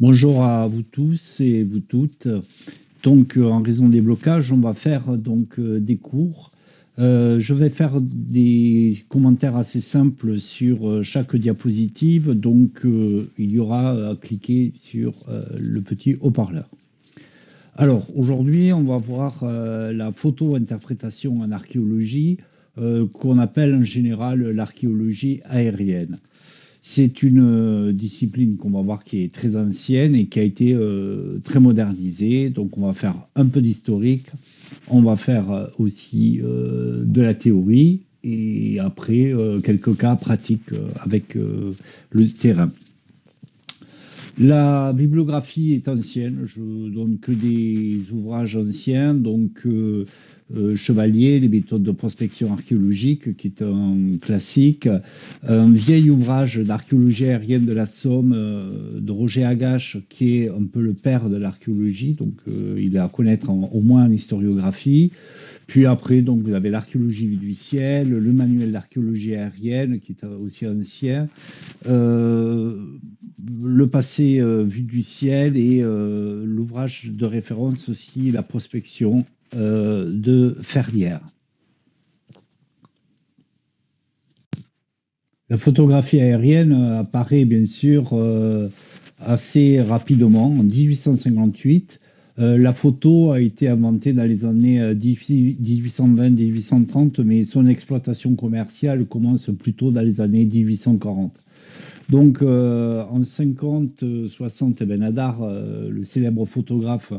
Bonjour à vous tous et vous toutes. En raison des blocages, on va faire des cours. Je vais faire des commentaires assez simples sur chaque diapositive. Il y aura à cliquer sur le petit haut-parleur. Alors, aujourd'hui, on va voir la photo-interprétation en archéologie, qu'on appelle en général l'archéologie aérienne. C'est une discipline qu'on va voir qui est très ancienne et qui a été très modernisée. Donc on va faire un peu d'historique, on va faire aussi de la théorie et après quelques cas pratiques avec le terrain. La bibliographie est ancienne, je donne que des ouvrages anciens, Chevalier, les méthodes de prospection archéologique, qui est un classique, un vieil ouvrage d'archéologie aérienne de la Somme de Roger Agache, qui est un peu le père de l'archéologie, il est à connaître au moins en historiographie. Puis après, vous avez l'archéologie vue du ciel, le manuel d'archéologie aérienne, qui est aussi ancien, le passé vu du ciel et l'ouvrage de référence aussi, la prospection de Ferrière. La photographie aérienne apparaît bien sûr assez rapidement, en 1858. La photo a été inventée dans les années 1820-1830, mais son exploitation commerciale commence plutôt dans les années 1840. En 50-60, Nadar, le célèbre photographe,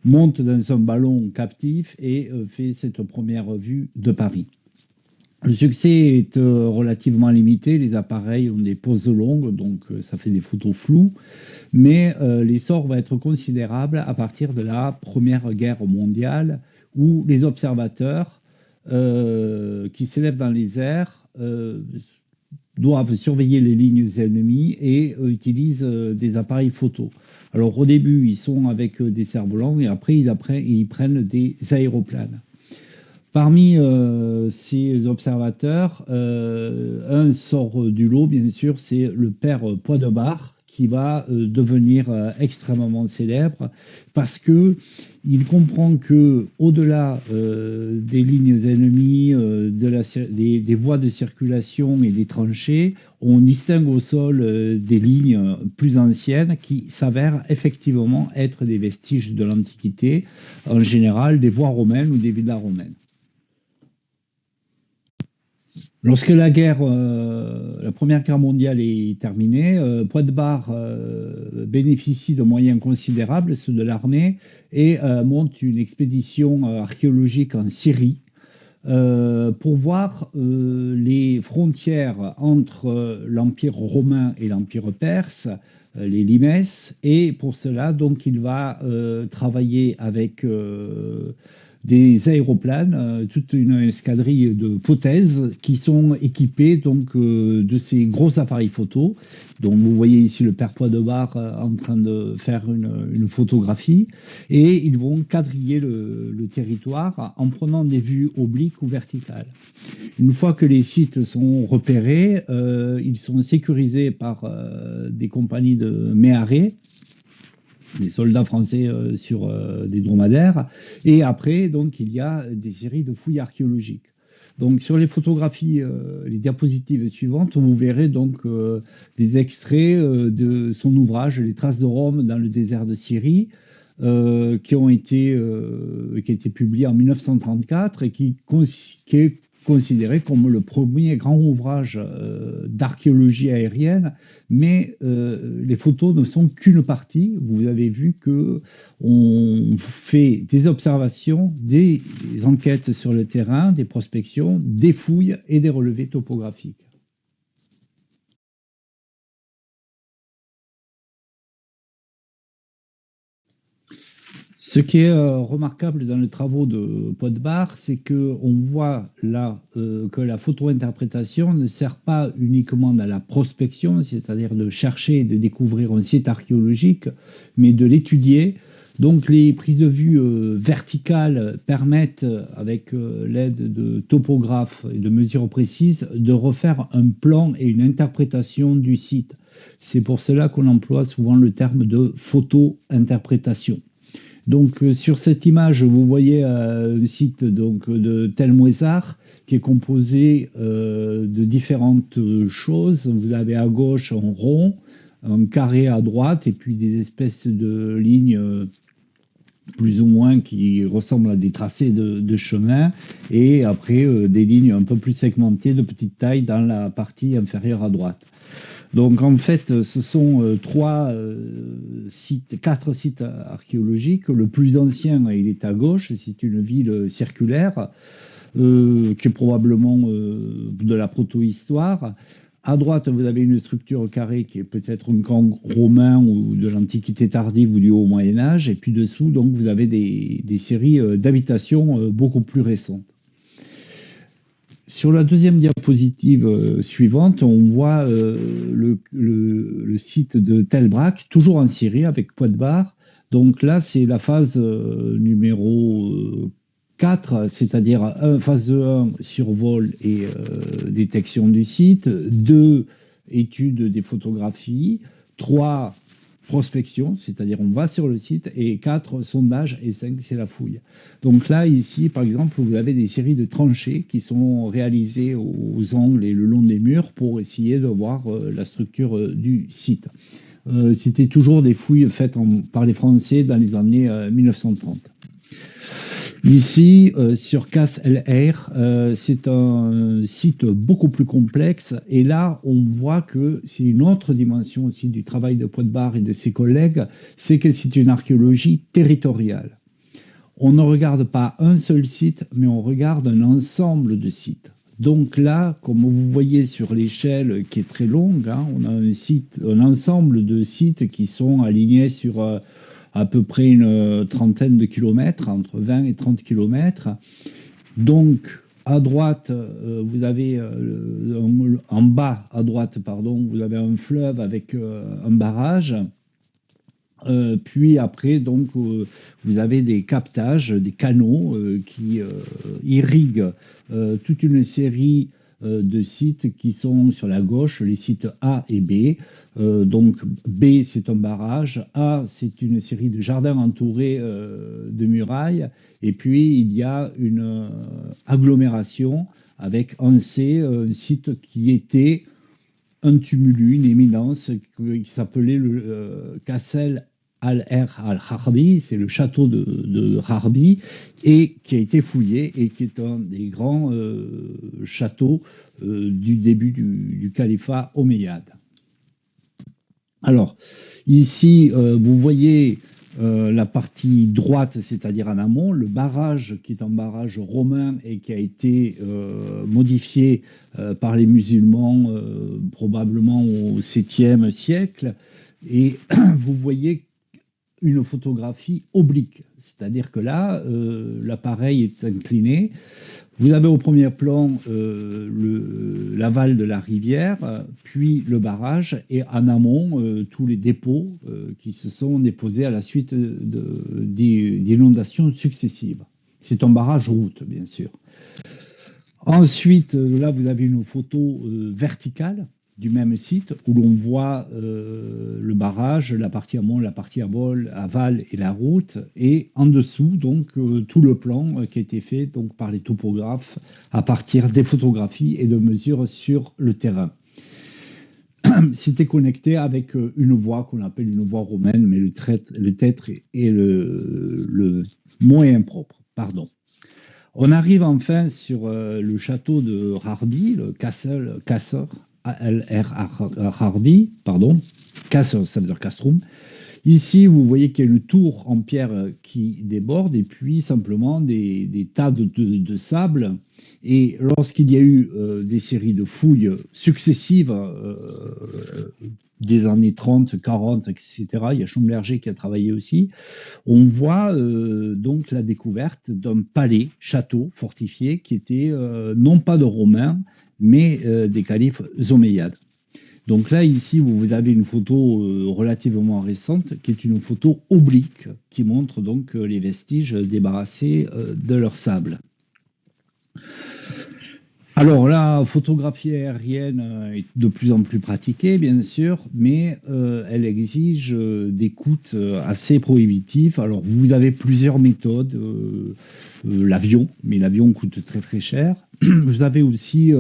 monte dans un ballon captif et fait cette première vue de Paris. Le succès est relativement limité, les appareils ont des poses longues, ça fait des photos floues, mais l'essor va être considérable à partir de la Première Guerre mondiale, où les observateurs qui s'élèvent dans les airs doivent surveiller les lignes ennemies et utilisent des appareils photo. Alors au début, ils sont avec des cerfs-volants et après, ils prennent des aéroplanes. Parmi ces observateurs, un sort du lot, bien sûr, c'est le père Poidebard, qui va devenir extrêmement célèbre parce que il comprend que au-delà des lignes ennemies, des voies de circulation et des tranchées, on distingue au sol des lignes plus anciennes qui s'avèrent effectivement être des vestiges de l'Antiquité, en général des voies romaines ou des villas romaines. Lorsque la Première Guerre mondiale est terminée, Poidebard bénéficie de moyens considérables, ceux de l'armée, et monte une expédition archéologique en Syrie pour voir les frontières entre l'Empire romain et l'Empire perse, les limes, et pour cela, il va travailler avec des aéroplanes, toute une escadrille de pothèses qui sont équipés de ces gros appareils photo. Donc vous voyez ici le père Poidebard en train de faire une photographie et ils vont quadriller le territoire en prenant des vues obliques ou verticales. Une fois que les sites sont repérés, ils sont sécurisés par des compagnies de méharets, des soldats français sur des dromadaires. Et après, il y a des séries de fouilles archéologiques. Sur les photographies, les diapositives suivantes, vous verrez des extraits de son ouvrage Les traces de Rome dans le désert de Syrie, qui a été publié en 1934 et qui est considéré comme le premier grand ouvrage d'archéologie aérienne, mais les photos ne sont qu'une partie. Vous avez vu que on fait des observations, des enquêtes sur le terrain, des prospections, des fouilles et des relevés topographiques. Ce qui est remarquable dans les travaux de Poidebard, c'est qu'on voit là que la photo-interprétation ne sert pas uniquement à la prospection, c'est-à-dire de chercher et de découvrir un site archéologique, mais de l'étudier. Les prises de vue verticales permettent, avec l'aide de topographes et de mesures précises, de refaire un plan et une interprétation du site. C'est pour cela qu'on emploie souvent le terme de photo-interprétation. Donc sur cette image, vous voyez un site donc, de Telmouezar qui est composé de différentes choses. Vous avez à gauche un rond, un carré à droite et puis des espèces de lignes plus ou moins qui ressemblent à des tracés de chemin et après des lignes un peu plus segmentées de petite taille dans la partie inférieure à droite. Donc en fait, ce sont quatre sites archéologiques. Le plus ancien, il est à gauche, c'est une ville circulaire qui est probablement de la protohistoire. À droite, vous avez une structure carrée qui est peut-être un camp romain ou de l'Antiquité tardive ou du Haut Moyen Âge. Et puis dessous, donc, vous avez des séries d'habitations beaucoup plus récentes. Sur la deuxième diapositive suivante, on voit le site de Tel Brak, toujours en Syrie, avec Pointe-Bar. Donc là, c'est la phase numéro 4, c'est-à-dire phase 1, survol et détection du site, 2, étude des photographies, 3, prospection, c'est-à-dire on va sur le site, et 4, sondage, et 5, c'est la fouille. Donc là, ici, par exemple, vous avez des séries de tranchées qui sont réalisées aux angles et le long des murs pour essayer de voir la structure du site. C'était toujours des fouilles faites par les Français dans les années 1930. Ici, sur Kas El Air, c'est un site beaucoup plus complexe et là, on voit que c'est une autre dimension aussi du travail de Pointe-Bar et de ses collègues, c'est que c'est une archéologie territoriale. On ne regarde pas un seul site, mais on regarde un ensemble de sites. Donc là, comme vous voyez sur l'échelle qui est très longue, hein, on a un ensemble de sites qui sont alignés sur à peu près une trentaine de kilomètres, entre 20 et 30 kilomètres. Donc, à droite, vous avez, en bas à droite, pardon, vous avez un fleuve avec un barrage. Puis après, donc, vous avez des captages, des canaux qui irriguent toute une série de sites qui sont sur la gauche, les sites A et B. Donc B, c'est un barrage, A, c'est une série de jardins entourés de murailles, et puis il y a une agglomération avec un C, un site qui était un tumulus, une éminence qui s'appelait le Kassel al-Harbi, c'est le château de Harbi, et qui a été fouillé et qui est un des grands châteaux du début du califat omeyyade. Alors, ici, vous voyez la partie droite, c'est-à-dire en amont, le barrage qui est un barrage romain et qui a été modifié par les musulmans probablement au 7e siècle. Et vous voyez une photographie oblique, c'est-à-dire que là, l'appareil est incliné. Vous avez au premier plan l'aval de la rivière, puis le barrage, et en amont, tous les dépôts qui se sont déposés à la suite d'inondations successives. C'est un barrage route, bien sûr. Ensuite, là, vous avez une photo verticale du même site où l'on voit le barrage, la partie amont, la partie aval et la route, et en dessous donc tout le plan qui a été fait donc par les topographes à partir des photographies et de mesures sur le terrain. C'était connecté avec une voie qu'on appelle une voie romaine, mais le tètre est le mot est impropre, pardon. On arrive enfin sur le château de Harbi, le Castle Harbi, pardon, Castle, ça veut dire castrum. Ici, vous voyez qu'il y a une tour en pierre qui déborde et puis simplement des tas de sable. Et lorsqu'il y a eu des séries de fouilles successives des années 30, 40, etc., il y a Champlerger qui a travaillé aussi, on voit donc la découverte d'un palais, château fortifié, qui était non pas de Romains, mais des califes omeyyades. Donc là, ici, vous avez une photo relativement récente, qui est une photo oblique, qui montre donc les vestiges débarrassés de leur sable. Alors la photographie aérienne est de plus en plus pratiquée, bien sûr, mais elle exige des coûts assez prohibitifs. Alors vous avez plusieurs méthodes. L'avion, mais l'avion coûte très très cher. Vous avez aussi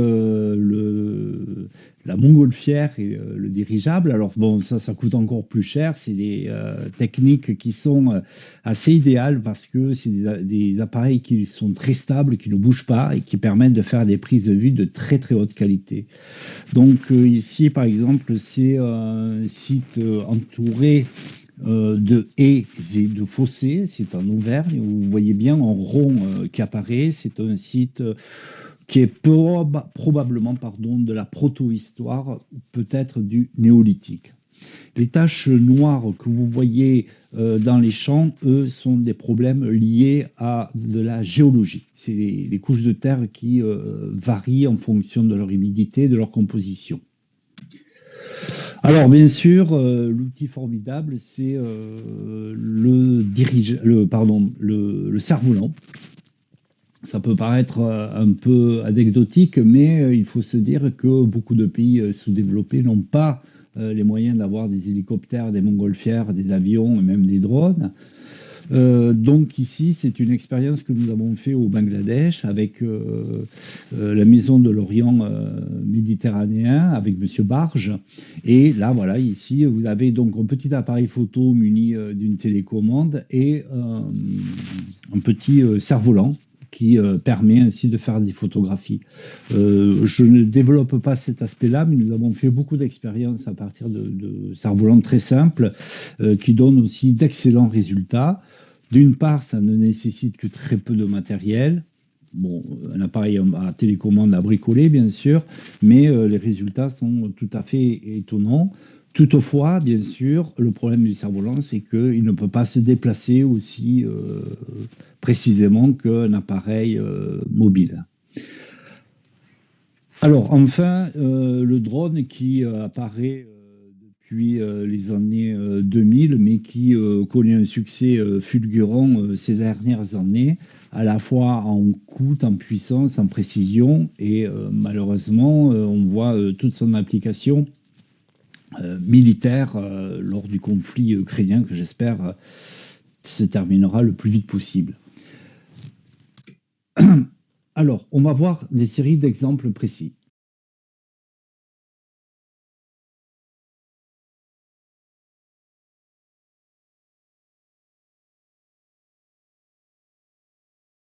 la montgolfière et le dirigeable. Alors bon, ça coûte encore plus cher. C'est des techniques qui sont assez idéales parce que c'est des appareils qui sont très stables, qui ne bougent pas et qui permettent de faire des prises de vue de très très haute qualité. Donc ici, par exemple, c'est un site entouré de haies et de fossés. C'est en Auvergne. Vous voyez bien en rond qui apparaît. C'est un site qui est probablement de la protohistoire, peut-être du néolithique. Les taches noires que vous voyez dans les champs, eux, sont des problèmes liés à de la géologie. C'est les couches de terre qui varient en fonction de leur humidité, de leur composition. Alors, bien sûr, l'outil formidable, c'est le cerf-volant. Ça peut paraître un peu anecdotique, mais il faut se dire que beaucoup de pays sous-développés n'ont pas les moyens d'avoir des hélicoptères, des montgolfières, des avions et même des drones. Donc ici, c'est une expérience que nous avons fait au Bangladesh avec la Maison de l'Orient méditerranéen, avec Monsieur Barge. Et là, voilà, ici, vous avez donc un petit appareil photo muni d'une télécommande et un petit cerf-volant qui permet ainsi de faire des photographies. Je ne développe pas cet aspect-là, mais nous avons fait beaucoup d'expériences à partir de cerfs-volants très simples qui donnent aussi d'excellents résultats. D'une part, ça ne nécessite que très peu de matériel. Bon, un appareil à télécommande à bricoler, bien sûr, mais les résultats sont tout à fait étonnants. Toutefois, bien sûr, le problème du cerf-volant, c'est qu'il ne peut pas se déplacer aussi précisément qu'un appareil mobile. Alors, enfin, le drone qui apparaît depuis les années 2000, mais qui connaît un succès fulgurant ces dernières années, à la fois en coût, en puissance, en précision, et malheureusement, on voit toute son application militaire lors du conflit ukrainien que j'espère se terminera le plus vite possible. Alors, on va voir des séries d'exemples précis.